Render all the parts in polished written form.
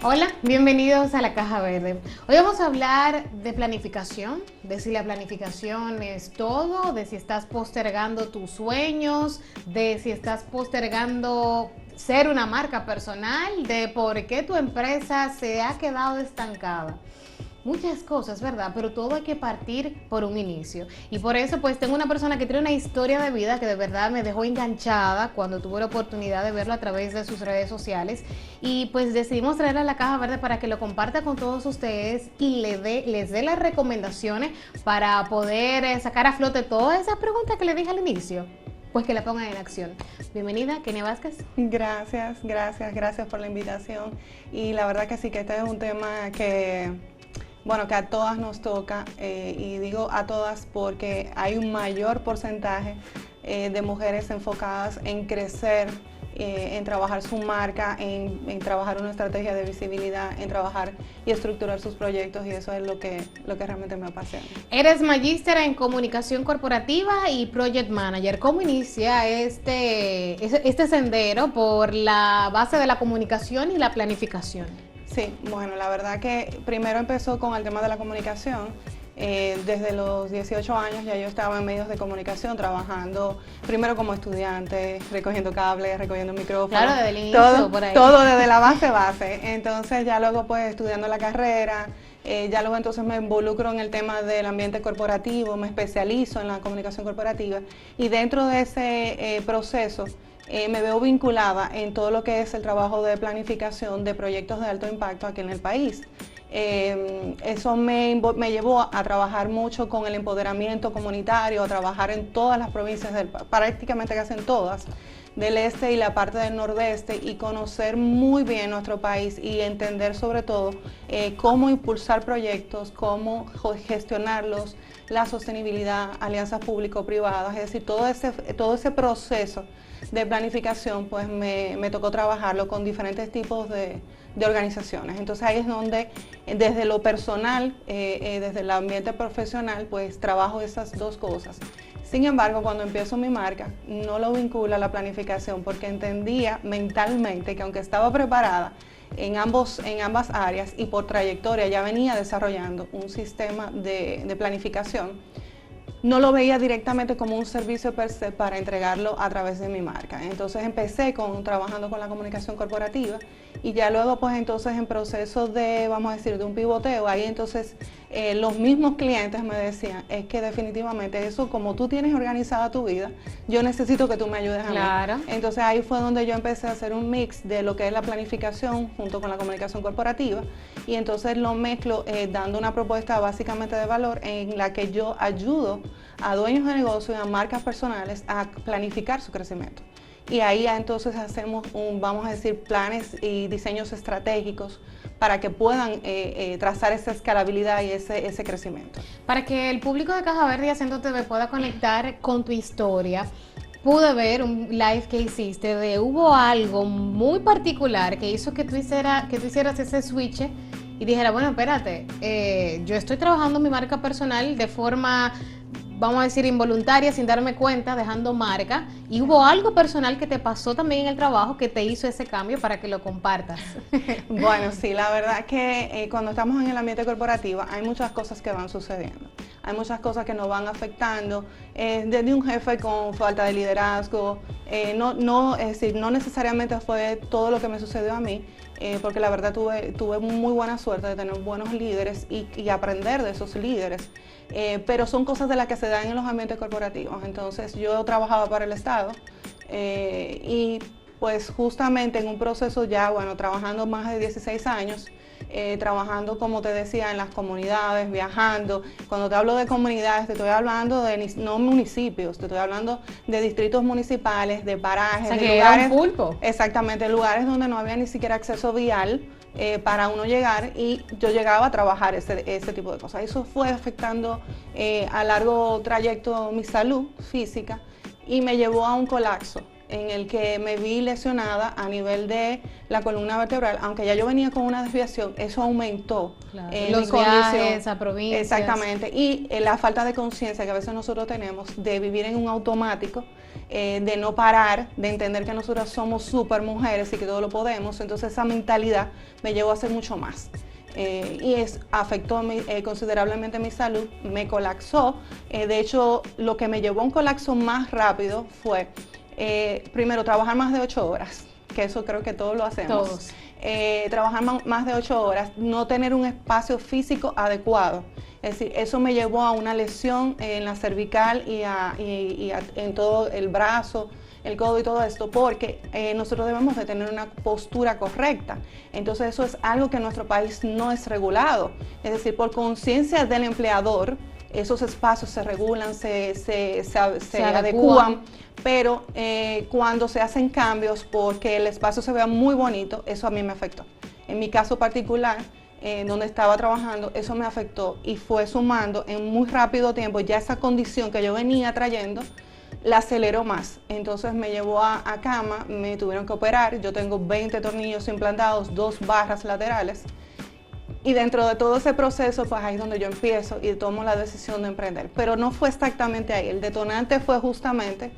Hola, bienvenidos a la Caja Verde. Hoy vamos a hablar de planificación, de si la planificación es todo, de si estás postergando tus sueños, de si estás postergando ser una marca personal, de por qué tu empresa se ha quedado estancada. Muchas cosas, ¿verdad? Pero todo hay que partir por un inicio. Y por eso pues tengo una persona que tiene una historia de vida que de verdad me dejó enganchada cuando tuve la oportunidad de verlo a través de sus redes sociales. Y pues decidimos traerla a la Caja Verde para que lo comparta con todos ustedes y les dé las recomendaciones para poder sacar a flote todas esas preguntas que le dije al inicio. Pues que la pongan en acción. Bienvenida, Kenia Vázquez. Gracias por la invitación. Y la verdad que sí, que este es un tema que a todas nos toca, y digo a todas porque hay un mayor porcentaje de mujeres enfocadas en crecer, en trabajar su marca, en trabajar una estrategia de visibilidad, en trabajar y estructurar sus proyectos, y eso es lo que realmente me apasiona. Eres magíster en comunicación corporativa y project manager. ¿Cómo inicia este sendero por la base de la comunicación y la planificación? Sí, bueno, la verdad que primero empezó con el tema de la comunicación. Desde los 18 años ya yo estaba en medios de comunicación trabajando primero como estudiante, recogiendo cables, recogiendo micrófonos. Claro, desde el inicio, por ahí. Todo desde la base. Entonces ya luego pues estudiando la carrera, ya luego entonces me involucro en el tema del ambiente corporativo, me especializo en la comunicación corporativa y dentro de ese proceso me veo vinculada en todo lo que es el trabajo de planificación de proyectos de alto impacto aquí en el país. Eso me llevó a trabajar mucho con el empoderamiento comunitario, a trabajar en todas las provincias, prácticamente casi en todas, del este y la parte del nordeste, y conocer muy bien nuestro país y entender sobre todo cómo impulsar proyectos, cómo gestionarlos, la sostenibilidad, alianzas público-privadas, es decir, todo ese proceso de planificación, pues me tocó trabajarlo con diferentes tipos de organizaciones. Entonces ahí es donde desde lo personal, desde el ambiente profesional, pues trabajo esas dos cosas. Sin embargo, cuando empiezo mi marca, no lo vinculo a la planificación porque entendía mentalmente que aunque estaba preparada en ambas áreas y por trayectoria ya venía desarrollando un sistema de planificación, no lo veía directamente como un servicio per se para entregarlo a través de mi marca. Entonces empecé trabajando con la comunicación corporativa y ya luego pues entonces en proceso de, vamos a decir, de un pivoteo, ahí entonces los mismos clientes me decían, es que definitivamente eso, como tú tienes organizada tu vida, yo necesito que tú me ayudes a Claro. mí. Entonces ahí fue donde yo empecé a hacer un mix de lo que es la planificación junto con la comunicación corporativa, y entonces lo mezclo dando una propuesta básicamente de valor en la que yo ayudo a dueños de negocios y a marcas personales a planificar su crecimiento. Y ahí ya entonces hacemos vamos a decir, planes y diseños estratégicos para que puedan trazar esa escalabilidad y ese crecimiento. Para que el público de Caja Verde y Acento TV pueda conectar con tu historia, pude ver un live que hiciste hubo algo muy particular que hizo que tú hicieras ese switch y dijera, bueno, espérate, yo estoy trabajando mi marca personal de forma, vamos a decir, involuntaria, sin darme cuenta, dejando marca, y hubo algo personal que te pasó también en el trabajo que te hizo ese cambio para que lo compartas. Bueno, sí, la verdad que cuando estamos en el ambiente corporativo hay muchas cosas que van sucediendo. Hay muchas cosas que nos van afectando, desde un jefe con falta de liderazgo, es decir, no necesariamente fue todo lo que me sucedió a mí, porque la verdad tuve muy buena suerte de tener buenos líderes y aprender de esos líderes, pero son cosas de las que se dan en los ambientes corporativos. Entonces yo trabajaba para el Estado y pues justamente en un proceso ya, bueno, trabajando más de 16 años, trabajando, como te decía, en las comunidades, viajando. Cuando te hablo de comunidades, te estoy hablando de no municipios, te estoy hablando de distritos municipales, de parajes, O sea, de que lugares. era un pulpo. Exactamente, lugares donde no había ni siquiera acceso vial para uno llegar, y yo llegaba a trabajar ese tipo de cosas. Eso fue afectando a largo trayecto mi salud física y me llevó a un colapso. en el que me vi lesionada a nivel de la columna vertebral, aunque ya yo venía con una desviación, eso aumentó los viajes a provincias. Exactamente, y la falta de conciencia que a veces nosotros tenemos de vivir en un automático, de no parar, de entender que nosotras somos súper mujeres y que todo lo podemos, entonces esa mentalidad me llevó a hacer mucho más. Afectó considerablemente mi salud, me colapsó. De hecho, lo que me llevó a un colapso más rápido fue, primero, trabajar más de 8 horas, que eso creo que todos lo hacemos. Todos. Trabajar más de 8 horas, no tener un espacio físico adecuado. Es decir, eso me llevó a una lesión en la cervical y en todo el brazo, el codo y todo esto, porque nosotros debemos de tener una postura correcta. Entonces eso es algo que en nuestro país no es regulado. Es decir, por conciencia del empleador, esos espacios se regulan, se adecúan, pero cuando se hacen cambios porque el espacio se vea muy bonito, eso a mí me afectó. En mi caso particular, donde estaba trabajando, eso me afectó y fue sumando en muy rápido tiempo ya esa condición que yo venía trayendo, la aceleró más. Entonces me llevó a cama, me tuvieron que operar, yo tengo 20 tornillos implantados, 2 barras laterales. Y dentro de todo ese proceso, pues ahí es donde yo empiezo y tomo la decisión de emprender. Pero no fue exactamente ahí, el detonante fue justamente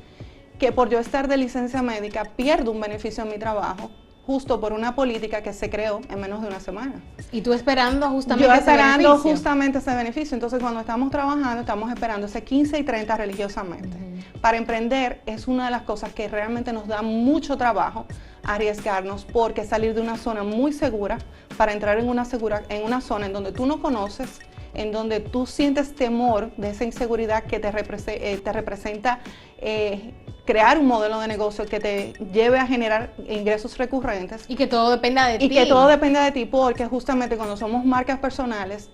que por yo estar de licencia médica pierdo un beneficio en mi trabajo, justo por una política que se creó en menos de una semana. Y tú esperando justamente ese beneficio. Yo esperando justamente ese beneficio. Entonces, cuando estamos trabajando, estamos esperando ese 15 y 30 religiosamente. Para emprender es una de las cosas que realmente nos da mucho trabajo arriesgarnos, porque salir de una zona muy segura para entrar en una zona en donde tú no conoces, en donde tú sientes temor de esa inseguridad que te representa crear un modelo de negocio que te lleve a generar ingresos recurrentes. Y que todo dependa de ti. Y que todo dependa de ti, porque justamente cuando somos marcas personales,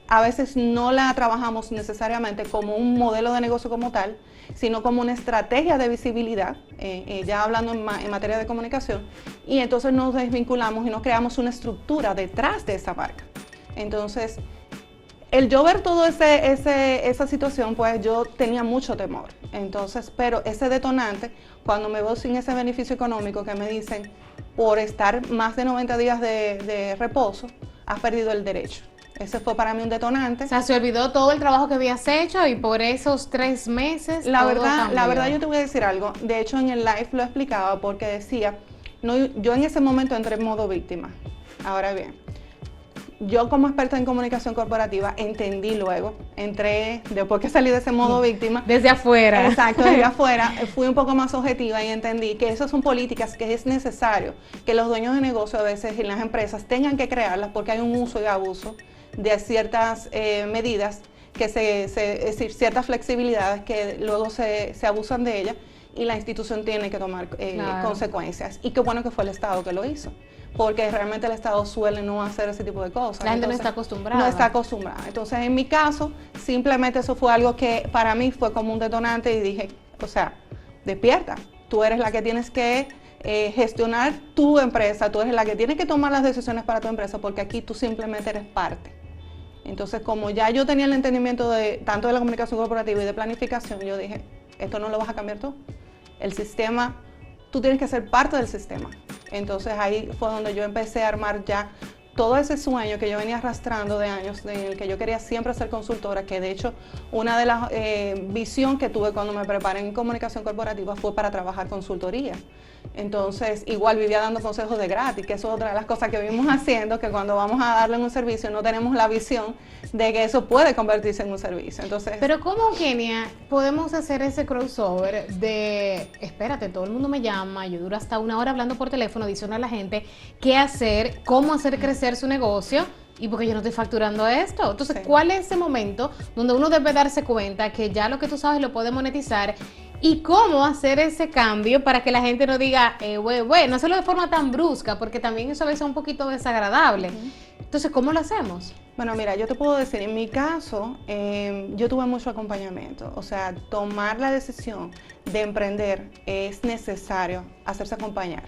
a veces no la trabajamos necesariamente como un modelo de negocio como tal, sino como una estrategia de visibilidad, ya hablando en materia de comunicación, y entonces nos desvinculamos y nos creamos una estructura detrás de esa marca. Entonces, el yo ver toda esa situación, pues yo tenía mucho temor. Entonces, pero ese detonante, cuando me veo sin ese beneficio económico que me dicen, por estar más de 90 días de reposo, has perdido el derecho. Ese fue para mí un detonante. O sea, se olvidó todo el trabajo que habías hecho y por esos 3 meses la verdad yo te voy a decir algo. De hecho, en el live lo explicaba porque decía, yo en ese momento entré en modo víctima. Ahora bien, yo como experta en comunicación corporativa entendí luego, entré, después que salí de ese modo víctima. Desde afuera. Exacto, desde afuera, fui un poco más objetiva y entendí que esas son políticas que es necesario que los dueños de negocio a veces en las empresas tengan que crearlas porque hay un uso y abuso de ciertas medidas, es decir, ciertas flexibilidades que luego se abusan de ellas y la institución tiene que tomar consecuencias. Y qué bueno que fue el Estado que lo hizo, porque realmente el Estado suele no hacer ese tipo de cosas. La gente no está acostumbrada. No está acostumbrada. Entonces, en mi caso, simplemente eso fue algo que para mí fue como un detonante y dije, o sea, despierta, tú eres la que tienes que gestionar tu empresa, tú eres la que tiene que tomar las decisiones para tu empresa, porque aquí tú simplemente eres parte. Entonces, como ya yo tenía el entendimiento tanto de la comunicación corporativa y de planificación, yo dije, esto no lo vas a cambiar tú. El sistema, tú tienes que ser parte del sistema. Entonces ahí fue donde yo empecé a armar ya todo ese sueño que yo venía arrastrando de años, en el que yo quería siempre ser consultora, que de hecho una de las visión que tuve cuando me preparé en comunicación corporativa fue para trabajar consultoría. Entonces, igual vivía dando consejos de gratis, que eso es otra de las cosas que vivimos haciendo, que cuando vamos a darle un servicio no tenemos la visión de que eso puede convertirse en un servicio. Entonces, pero ¿cómo, Kenia, podemos hacer ese crossover de, espérate, todo el mundo me llama, yo duro hasta 1 hora hablando por teléfono, diciendo a la gente qué hacer, cómo hacer crecer su negocio, y porque yo no estoy facturando esto? Entonces, ¿cuál es ese momento donde uno debe darse cuenta que ya lo que tú sabes lo puede monetizar? ¿Y cómo hacer ese cambio para que la gente no diga, no hacerlo de forma tan brusca? Porque también eso a veces es un poquito desagradable. Entonces, ¿cómo lo hacemos? Bueno, mira, yo te puedo decir, en mi caso, yo tuve mucho acompañamiento. O sea, tomar la decisión de emprender es necesario hacerse acompañar.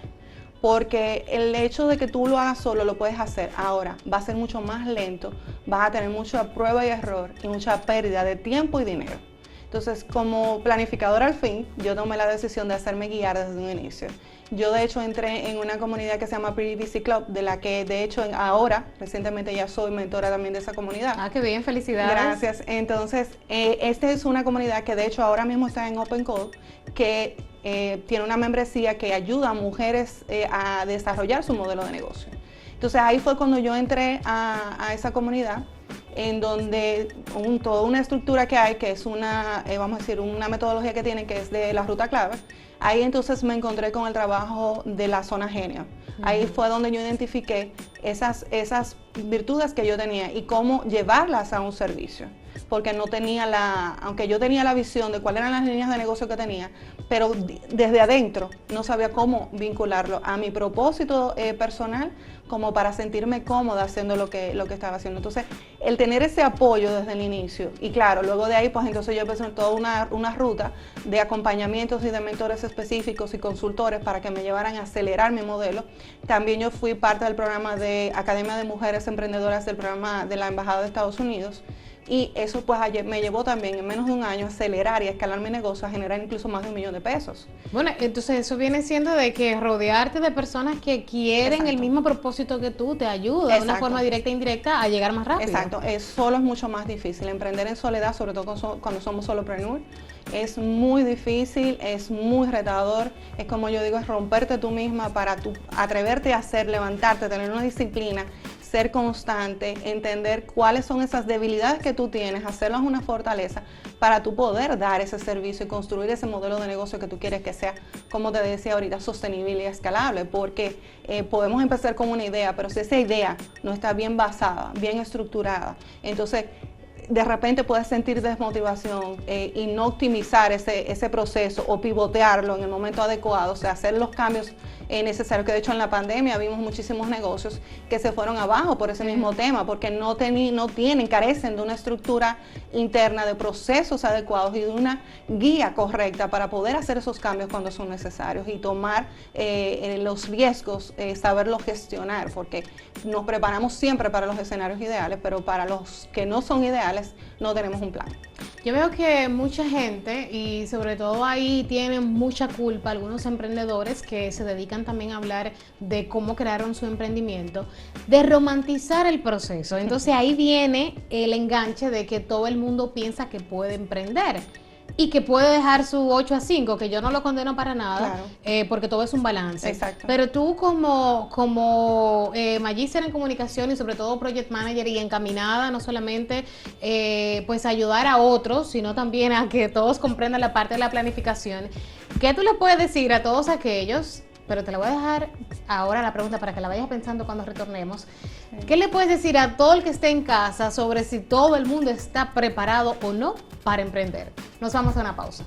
Porque el hecho de que tú lo hagas solo lo puedes hacer. Ahora, va a ser mucho más lento, vas a tener mucha prueba y error y mucha pérdida de tiempo y dinero. Entonces, como planificadora al fin, yo tomé la decisión de hacerme guiar desde un inicio. Yo de hecho entré en una comunidad que se llama Pretty Busy Club, de la que de hecho ahora, recientemente ya soy mentora también de esa comunidad. Ah, qué bien, felicidades. Gracias. Entonces, esta es una comunidad que de hecho ahora mismo está en Open Call, que tiene una membresía que ayuda a mujeres a desarrollar su modelo de negocio. Entonces ahí fue cuando yo entré a esa comunidad, en donde toda una estructura que hay, que es una, vamos a decir, una metodología que tienen, que es de la ruta clave. Ahí entonces me encontré con el trabajo de la zona genio. Ahí fue donde yo identifiqué esas virtudes que yo tenía y cómo llevarlas a un servicio. Porque no tenía aunque yo tenía la visión de cuáles eran las líneas de negocio que tenía, pero desde adentro no sabía cómo vincularlo a mi propósito personal, como para sentirme cómoda haciendo lo que estaba haciendo. Entonces, el tener ese apoyo desde el inicio, y claro, luego de ahí, pues entonces yo empecé toda una ruta de acompañamientos y de mentores específicos y consultores para que me llevaran a acelerar mi modelo. También yo fui parte del programa de Academia de Mujeres Emprendedoras del programa de la Embajada de Estados Unidos. Y eso pues me llevó también en menos de un año a acelerar y a escalar mi negocio, a generar incluso más de $1 millón. Bueno, entonces eso viene siendo de que rodearte de personas que quieren Exacto. el mismo propósito que tú te ayuda de una forma directa e indirecta a llegar más rápido. Exacto, solo es mucho más difícil. Emprender en soledad, sobre todo cuando somos solopreneur, es muy difícil, es muy retador. Es como yo digo, es romperte tú misma para atreverte a hacer, levantarte, tener una disciplina, ser constante, entender cuáles son esas debilidades que tú tienes, hacerlas una fortaleza para tú poder dar ese servicio y construir ese modelo de negocio que tú quieres que sea, como te decía ahorita, sostenible y escalable, porque podemos empezar con una idea, pero si esa idea no está bien basada, bien estructurada, entonces de repente puedes sentir desmotivación y no optimizar ese proceso o pivotearlo en el momento adecuado, o sea, hacer los cambios necesarios, que de hecho en la pandemia vimos muchísimos negocios que se fueron abajo por ese mismo tema, porque carecen de una estructura interna, de procesos adecuados y de una guía correcta para poder hacer esos cambios cuando son necesarios y tomar los riesgos, saberlos gestionar, porque nos preparamos siempre para los escenarios ideales, pero para los que no son ideales no tenemos un plan. Yo veo que mucha gente, y sobre todo ahí tienen mucha culpa algunos emprendedores que se dedican también a hablar de cómo crearon su emprendimiento, de romantizar el proceso. Entonces ahí viene el enganche de que todo el mundo piensa que puede emprender y que puede dejar su 8 a 5, que yo no lo condeno para nada, claro. Porque todo es un balance. Exacto. Pero tú como magíster en comunicación y sobre todo project manager y encaminada no solamente pues ayudar a otros, sino también a que todos comprendan la parte de la planificación, ¿qué tú le puedes decir a todos aquellos? Pero te la voy a dejar ahora la pregunta para que la vayas pensando cuando retornemos. Sí. ¿Qué le puedes decir a todo el que esté en casa sobre si todo el mundo está preparado o no para emprender? Nos vamos a una pausa.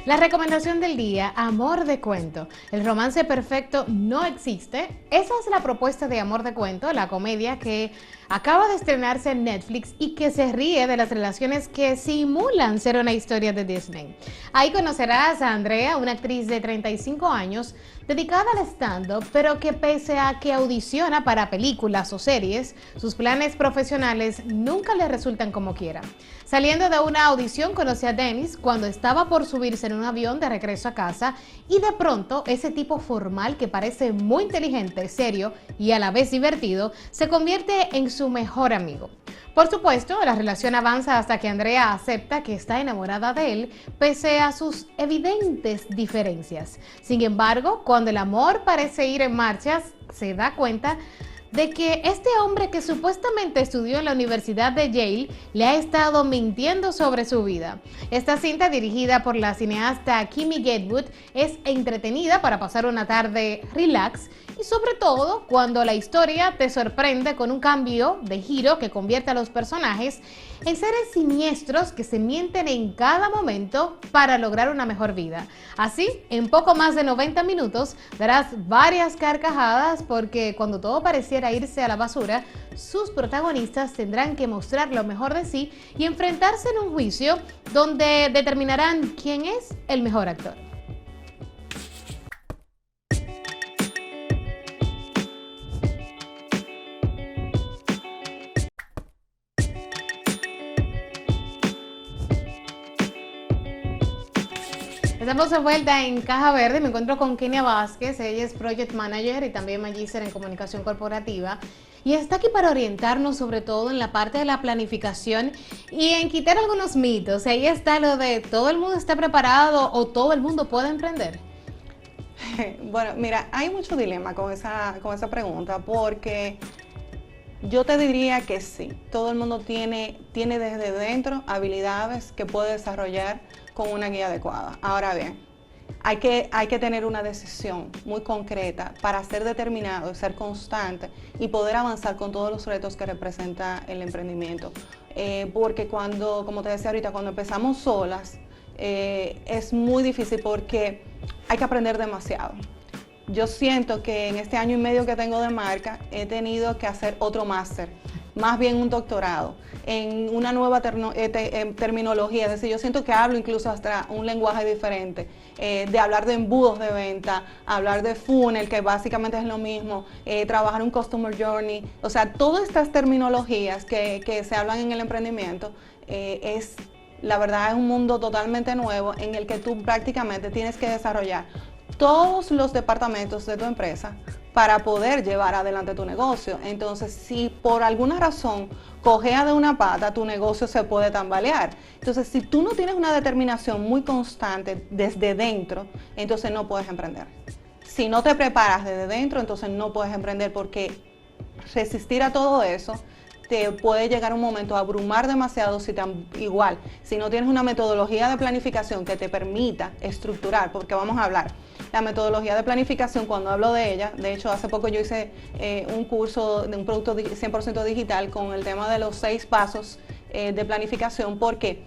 La recomendación del día, Amor de Cuento. El romance perfecto no existe. Esa es la propuesta de Amor de Cuento, la comedia que acaba de estrenarse en Netflix y que se ríe de las relaciones que simulan ser una historia de Disney. Ahí conocerás a Andrea, una actriz de 35 años, dedicada al stand-up, pero que pese a que audiciona para películas o series, sus planes profesionales nunca le resultan como quiera. Saliendo de una audición, conoce a Dennis cuando estaba por subirse en un avión de regreso a casa y de pronto ese tipo formal que parece muy inteligente, serio y a la vez divertido, se convierte en su mejor amigo. Por supuesto, la relación avanza hasta que Andrea acepta que está enamorada de él, pese a sus evidentes diferencias. Sin embargo, cuando el amor parece ir en marcha, se da cuenta de que este hombre que supuestamente estudió en la Universidad de Yale le ha estado mintiendo sobre su vida. Esta cinta, dirigida por la cineasta Kimmy Gatewood, es entretenida para pasar una tarde relax y sobre todo cuando la historia te sorprende con un cambio de giro que convierte a los personajes en seres siniestros que se mienten en cada momento para lograr una mejor vida. Así, en poco más de 90 minutos darás varias carcajadas porque cuando todo pareciera irse a la basura, sus protagonistas tendrán que mostrar lo mejor de sí y enfrentarse en un juicio donde determinarán quién es el mejor actor. Estamos de vuelta en Caja Verde. Me encuentro con Kenia Vázquez. Ella es Project Manager y también Magíster en Comunicación Corporativa. Y está aquí para orientarnos sobre todo en la parte de la planificación y en quitar algunos mitos. Ahí está lo de todo el mundo está preparado o todo el mundo puede emprender. Bueno, mira, hay mucho dilema con esa pregunta porque yo te diría que sí. Todo el mundo tiene desde dentro habilidades que puede desarrollar con una guía adecuada. Ahora bien, hay que tener una decisión muy concreta para ser determinado, ser constante y poder avanzar con todos los retos que representa el emprendimiento. Porque como te decía ahorita, cuando empezamos solas, es muy difícil porque hay que aprender demasiado. Yo siento que en este año y medio que tengo de marca, he tenido que hacer otro máster, más bien un doctorado, en una nueva terminología. Es decir, yo siento que hablo incluso hasta un lenguaje diferente, de hablar de embudos de venta, hablar de funnel, que básicamente es lo mismo, trabajar un customer journey. O sea, todas estas terminologías que se hablan en el emprendimiento, la verdad es un mundo totalmente nuevo en el que tú prácticamente tienes que desarrollar todos los departamentos de tu empresa para poder llevar adelante tu negocio. Entonces, si por alguna razón cojea de una pata, tu negocio se puede tambalear. Entonces, si tú no tienes una determinación muy constante desde dentro, entonces no puedes emprender. Si no te preparas desde dentro, entonces no puedes emprender porque resistir a todo eso te puede llegar un momento a abrumar demasiado si no tienes una metodología de planificación que te permita estructurar, porque vamos a hablar. La metodología de planificación, cuando hablo de ella, de hecho hace poco yo hice un curso de un producto 100% digital con el tema de los 6 pasos de planificación. ¿Por qué?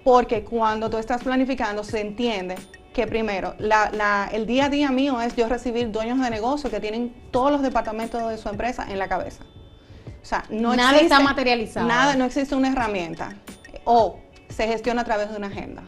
Porque cuando tú estás planificando se entiende que primero, el día a día mío es yo recibir dueños de negocio que tienen todos los departamentos de su empresa en la cabeza. O sea, nada está materializado. Nada, no existe una herramienta o se gestiona a través de una agenda.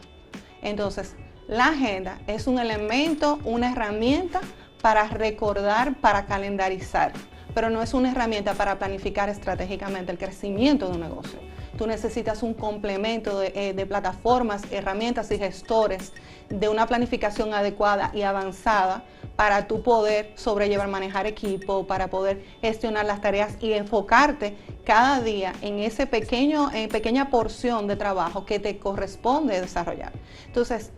Entonces, la agenda es un elemento, una herramienta para recordar, para calendarizar, pero no es una herramienta para planificar estratégicamente el crecimiento de un negocio. Tú necesitas un complemento de plataformas, herramientas y gestores de una planificación adecuada y avanzada para tú poder sobrellevar, manejar equipo, para poder gestionar las tareas y enfocarte cada día en ese pequeña porción de trabajo que te corresponde desarrollar. Entonces,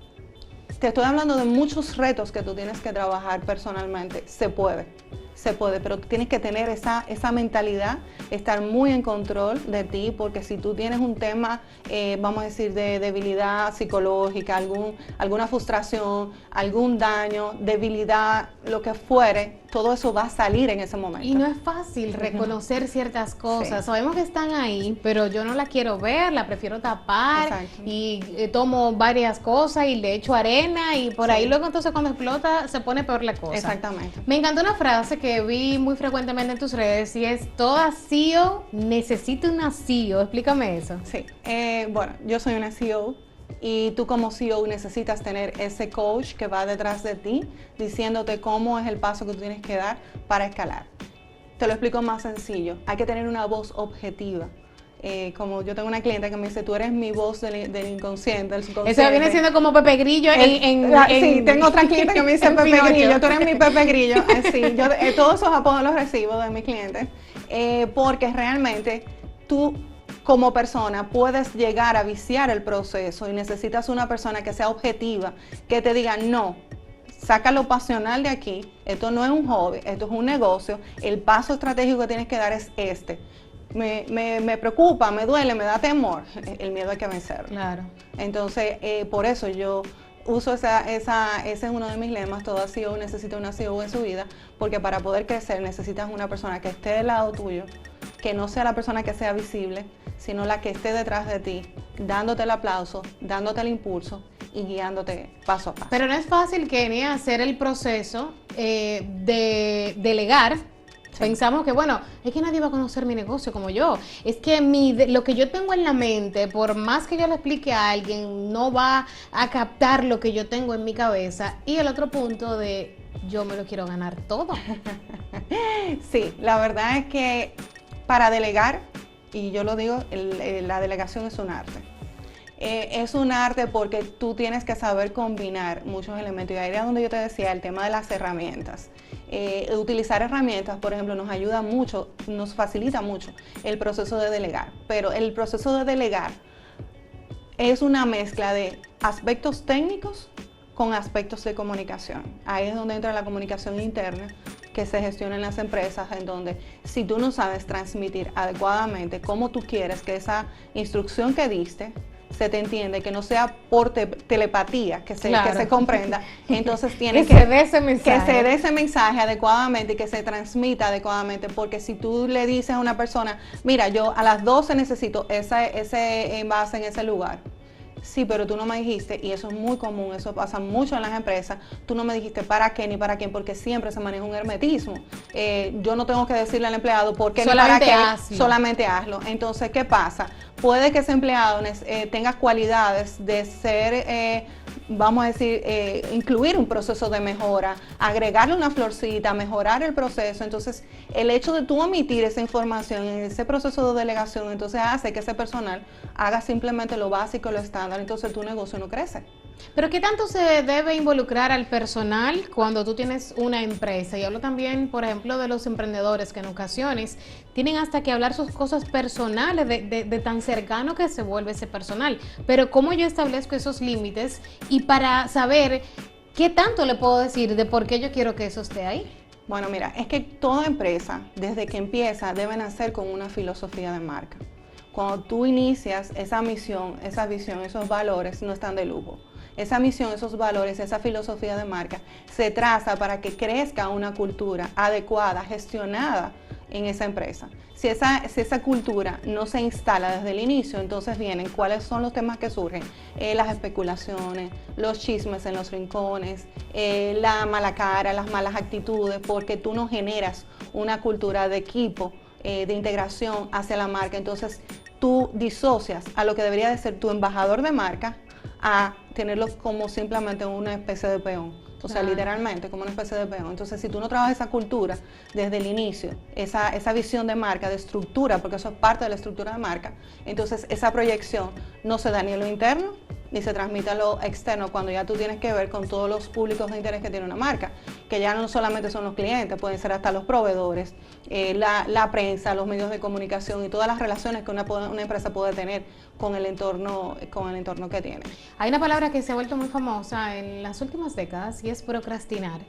te estoy hablando de muchos retos que tú tienes que trabajar personalmente. Se puede, pero tienes que tener esa mentalidad, estar muy en control de ti, porque si tú tienes un tema, vamos a decir, de debilidad psicológica, alguna frustración, algún daño, debilidad, lo que fuere, todo eso va a salir en ese momento. Y no es fácil reconocer ciertas cosas. Sí. Sabemos que están ahí, pero yo no la quiero ver, la prefiero tapar. Exacto. Y tomo varias cosas y le echo arena y por ahí luego entonces cuando explota se pone peor la cosa. Exactamente. Me encantó una frase que vi muy frecuentemente en tus redes y es: toda CEO necesita una CEO. Explícame eso. Sí, bueno, yo soy una CEO. Y tú como CEO necesitas tener ese coach que va detrás de ti diciéndote cómo es el paso que tú tienes que dar para escalar. Te lo explico más sencillo. Hay que tener una voz objetiva. Como yo tengo una cliente que me dice, tú eres mi voz del inconsciente, del subconsciente. Eso viene siendo como Pepe Grillo sí, tengo otra cliente que me dice Pepe Grillo, tú eres mi Pepe Grillo. Sí, yo todos esos apodos los recibo de mis clientes porque realmente tú como persona puedes llegar a viciar el proceso y necesitas una persona que sea objetiva, que te diga no, saca lo pasional de aquí, esto no es un hobby, esto es un negocio, el paso estratégico que tienes que dar es este. Me preocupa, me duele, me da temor, el miedo hay que vencerlo. Claro. Entonces, por eso yo uso ese es uno de mis lemas, toda CEO necesita una CEO en su vida, porque para poder crecer necesitas una persona que esté del lado tuyo, que no sea la persona que sea visible, sino la que esté detrás de ti, dándote el aplauso, dándote el impulso y guiándote paso a paso. Pero no es fácil, Kenia, hacer el proceso de delegar. Sí. Pensamos que, bueno, es que nadie va a conocer mi negocio como yo. Es que lo que yo tengo en la mente, por más que yo le explique a alguien, no va a captar lo que yo tengo en mi cabeza. Y el otro punto de yo me lo quiero ganar todo. Sí, la verdad es que para delegar, y yo lo digo, la delegación es un arte. Es un arte porque tú tienes que saber combinar muchos elementos. Y ahí era donde yo te decía, el tema de las herramientas. Utilizar herramientas, por ejemplo, nos ayuda mucho, nos facilita mucho el proceso de delegar. Pero el proceso de delegar es una mezcla de aspectos técnicos con aspectos de comunicación. Ahí es donde entra la comunicación interna que se gestiona en las empresas, en donde si tú no sabes transmitir adecuadamente cómo tú quieres que esa instrucción que diste se te entiende, que no sea por telepatía, que se comprenda, entonces tiene que se dé ese mensaje. Que se dé ese mensaje adecuadamente y que se transmita adecuadamente, porque si tú le dices a una persona, mira, yo a las 12 necesito ese envase en ese lugar. Sí, pero tú no me dijiste, y eso es muy común, eso pasa mucho en las empresas, tú no me dijiste para qué ni para quién, porque siempre se maneja un hermetismo. Yo no tengo que decirle al empleado por qué ni para qué, solamente hazlo. Entonces, ¿qué pasa? Puede que ese empleado tenga cualidades de ser, vamos a decir, incluir un proceso de mejora, agregarle una florcita, mejorar el proceso. Entonces, el hecho de tú omitir esa información en ese proceso de delegación, entonces hace que ese personal haga simplemente lo básico, lo estándar, entonces tu negocio no crece. Pero ¿qué tanto se debe involucrar al personal cuando tú tienes una empresa? Y hablo también, por ejemplo, de los emprendedores que en ocasiones tienen hasta que hablar sus cosas personales de tan cercano que se vuelve ese personal. Pero ¿cómo yo establezco esos límites? Y para saber qué tanto le puedo decir de por qué yo quiero que eso esté ahí. Bueno, mira, es que toda empresa, desde que empieza, debe nacer con una filosofía de marca. Cuando tú inicias esa misión, esa visión, esos valores no están de lujo. Esa misión, esos valores, esa filosofía de marca se traza para que crezca una cultura adecuada, gestionada en esa empresa. Si esa cultura no se instala desde el inicio, entonces vienen cuáles son los temas que surgen, las especulaciones, los chismes en los rincones, la mala cara, las malas actitudes, porque tú no generas una cultura de equipo, de integración hacia la marca. Entonces tú disocias a lo que debería de ser tu embajador de marca a tenerlo como simplemente una especie de peón. O sea, literalmente como una especie de peón. Entonces, si tú no trabajas esa cultura desde el inicio, esa visión de marca, de estructura, porque eso es parte de la estructura de marca, entonces esa proyección no se da ni en lo interno, ni se transmite a lo externo, cuando ya tú tienes que ver con todos los públicos de interés que tiene una marca, que ya no solamente son los clientes, pueden ser hasta los proveedores, la prensa, los medios de comunicación y todas las relaciones que una empresa puede tener con el entorno que tiene. Hay una palabra que se ha vuelto muy famosa en las últimas décadas y es procrastinar.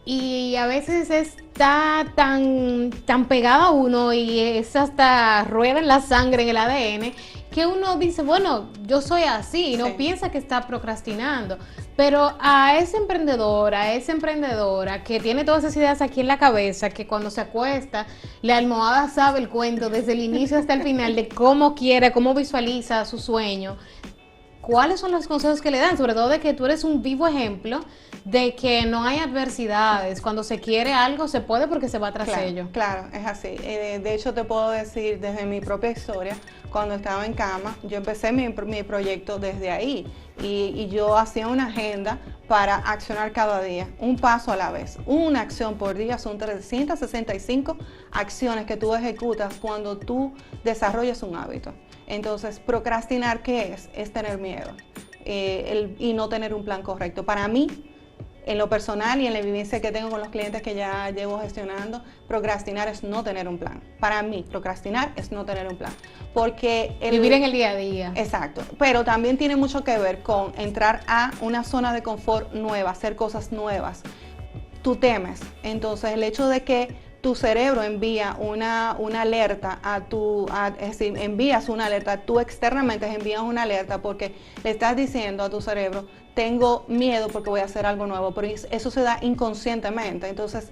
Y a veces está tan pegado a uno y es hasta rueda en la sangre, en el ADN, que uno dice, bueno, yo soy así, y no piensa que está procrastinando. Pero a ese emprendedor, a esa emprendedora que tiene todas esas ideas aquí en la cabeza, que cuando se acuesta, la almohada sabe el cuento desde el inicio hasta el final de cómo quiere, cómo visualiza su sueño, ¿cuáles son los consejos que le dan? Sobre todo de que tú eres un vivo ejemplo de que no hay adversidades. Cuando se quiere algo, se puede porque se va tras ello. Claro, es así. De hecho, te puedo decir desde mi propia historia, cuando estaba en cama, yo empecé mi proyecto desde ahí. Y yo hacía una agenda para accionar cada día, un paso a la vez, una acción por día. Son 365 acciones que tú ejecutas cuando tú desarrollas un hábito. Entonces, procrastinar, ¿qué es? Es tener miedo y no tener un plan correcto. Para mí, en lo personal y en la vivencia que tengo con los clientes que ya llevo gestionando, procrastinar es no tener un plan. Para mí, procrastinar es no tener un plan. Porque vivir en el día a día. Exacto. Pero también tiene mucho que ver con entrar a una zona de confort nueva, hacer cosas nuevas. Tú temes. Entonces, el hecho de que tu cerebro envía una alerta es decir, envías una alerta, tú externamente envías una alerta porque le estás diciendo a tu cerebro, tengo miedo porque voy a hacer algo nuevo, pero eso se da inconscientemente. Entonces,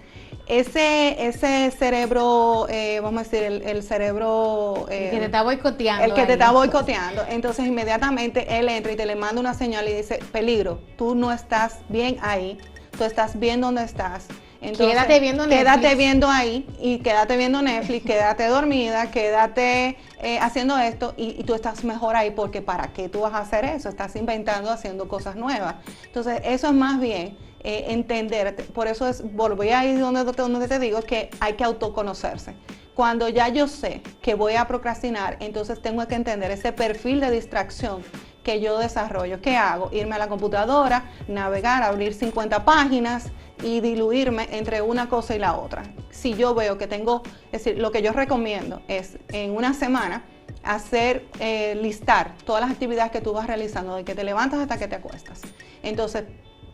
ese cerebro, vamos a decir, el cerebro... el que te está boicoteando. El que te está boicoteando. Entonces, inmediatamente él entra y te le manda una señal y dice, peligro, tú no estás bien ahí, tú estás bien donde estás. Entonces, quédate viendo Netflix. Quédate viendo ahí y quédate viendo Netflix, quédate dormida, quédate haciendo esto y tú estás mejor ahí porque ¿para qué tú vas a hacer eso? Estás inventando, haciendo cosas nuevas. Entonces, eso es más bien entender, por eso volví ahí donde te digo que hay que autoconocerse. Cuando ya yo sé que voy a procrastinar, entonces tengo que entender ese perfil de distracción que yo desarrollo. ¿Qué hago? Irme a la computadora, navegar, abrir 50 páginas y diluirme entre una cosa y la otra. Si yo veo que tengo, es decir, lo que yo recomiendo es en una semana hacer, listar todas las actividades que tú vas realizando, de que te levantas hasta que te acuestas. Entonces,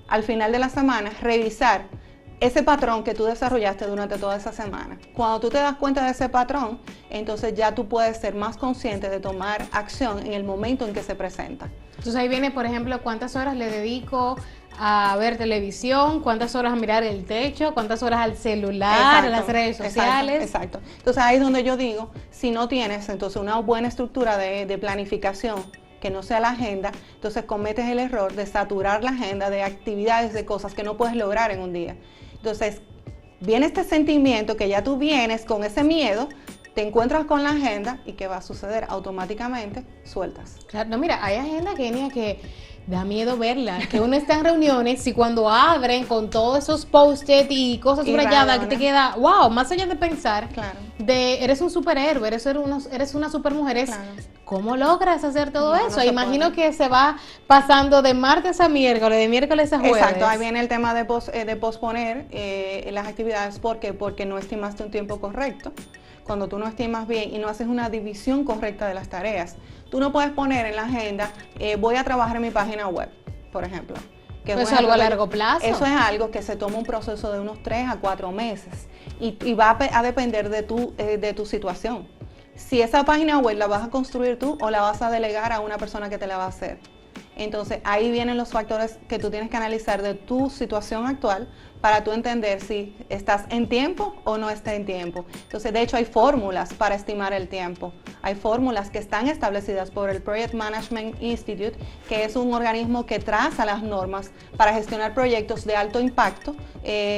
al final de la semana, revisar ese patrón que tú desarrollaste durante toda esa semana. Cuando tú te das cuenta de ese patrón, entonces ya tú puedes ser más consciente de tomar acción en el momento en que se presenta. Entonces ahí viene, por ejemplo, cuántas horas le dedico a ver televisión, cuántas horas a mirar el techo, cuántas horas al celular, exacto, a las redes sociales. Exacto. Entonces ahí es donde yo digo, si no tienes entonces una buena estructura de planificación, que no sea la agenda, entonces cometes el error de saturar la agenda de actividades, de cosas que no puedes lograr en un día. Entonces, viene este sentimiento que ya tú vienes con ese miedo, te encuentras con la agenda y ¿qué va a suceder? Automáticamente sueltas. Claro, no, mira, hay agenda, Kenia, que da miedo verla, que uno está en reuniones y cuando abren con todos esos post-it y cosas subrayadas que te queda, wow, más allá de pensar, claro, de eres un superhéroe, eres una supermujer, claro, ¿cómo logras hacer todo eso? Imagino que se va pasando de martes a miércoles, de miércoles a jueves. Exacto, ahí viene el tema de posponer las actividades. ¿Por qué? Porque no estimaste un tiempo correcto. Cuando tú no estimas bien y no haces una división correcta de las tareas, tú no puedes poner en la agenda, voy a trabajar en mi página web, por ejemplo. Eso es algo a largo plazo. Eso es algo que se toma un proceso de unos 3 a 4 meses y va a depender de tu situación. Si esa página web la vas a construir tú o la vas a delegar a una persona que te la va a hacer. Entonces ahí vienen los factores que tú tienes que analizar de tu situación actual para tú entender si estás en tiempo o no estás en tiempo. Entonces, de hecho, hay fórmulas para estimar el tiempo. Hay fórmulas que están establecidas por el Project Management Institute, que es un organismo que traza las normas para gestionar proyectos de alto impacto,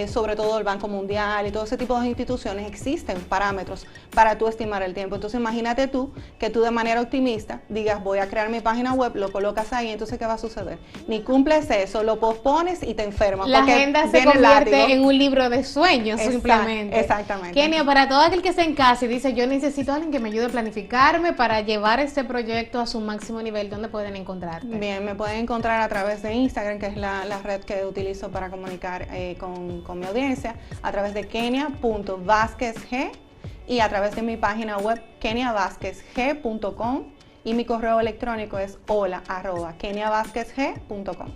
sobre todo el Banco Mundial y todo ese tipo de instituciones. Existen parámetros para tú estimar el tiempo. Entonces, imagínate tú que tú de manera optimista digas, voy a crear mi página web, lo colocas ahí, entonces, ¿qué va a suceder? Ni cumples eso, lo pospones y te enfermas. La agenda se convierte en un libro de sueños, simplemente. Exactamente. Kenia, para todo aquel que está en casa y dice, yo necesito a alguien que me ayude a planificarme para llevar este proyecto a su máximo nivel, ¿dónde pueden encontrarte? Bien, me pueden encontrar a través de Instagram, que es la red que utilizo para comunicar con mi audiencia, a través de kenia.vasquezg y a través de mi página web keniavasquezg.com y mi correo electrónico es hola@keniavasquezg.com.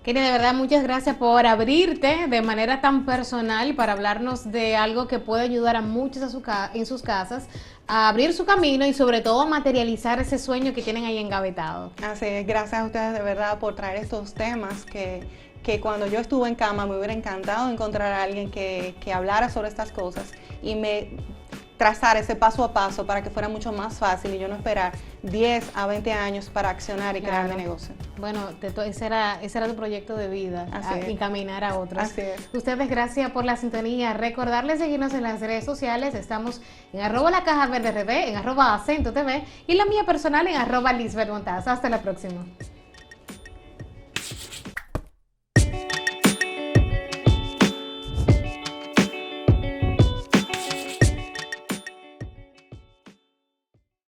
Kenia, de verdad, muchas gracias por abrirte de manera tan personal para hablarnos de algo que puede ayudar a muchos en sus casas a abrir su camino y sobre todo a materializar ese sueño que tienen ahí engavetado. Así es, gracias a ustedes de verdad por traer estos temas que cuando yo estuve en cama me hubiera encantado encontrar a alguien que hablara sobre estas cosas y me trazar ese paso a paso para que fuera mucho más fácil y yo no esperar 10 a 20 años para accionar y crear mi negocio. Bueno, ese era tu proyecto de vida, encaminar a otros. Así es. Ustedes, gracias por la sintonía. Recordarles seguirnos en las redes sociales. Estamos en @lacajaverderd, en @acentotv y la mía personal en @lisbetmontaza. Hasta la próxima.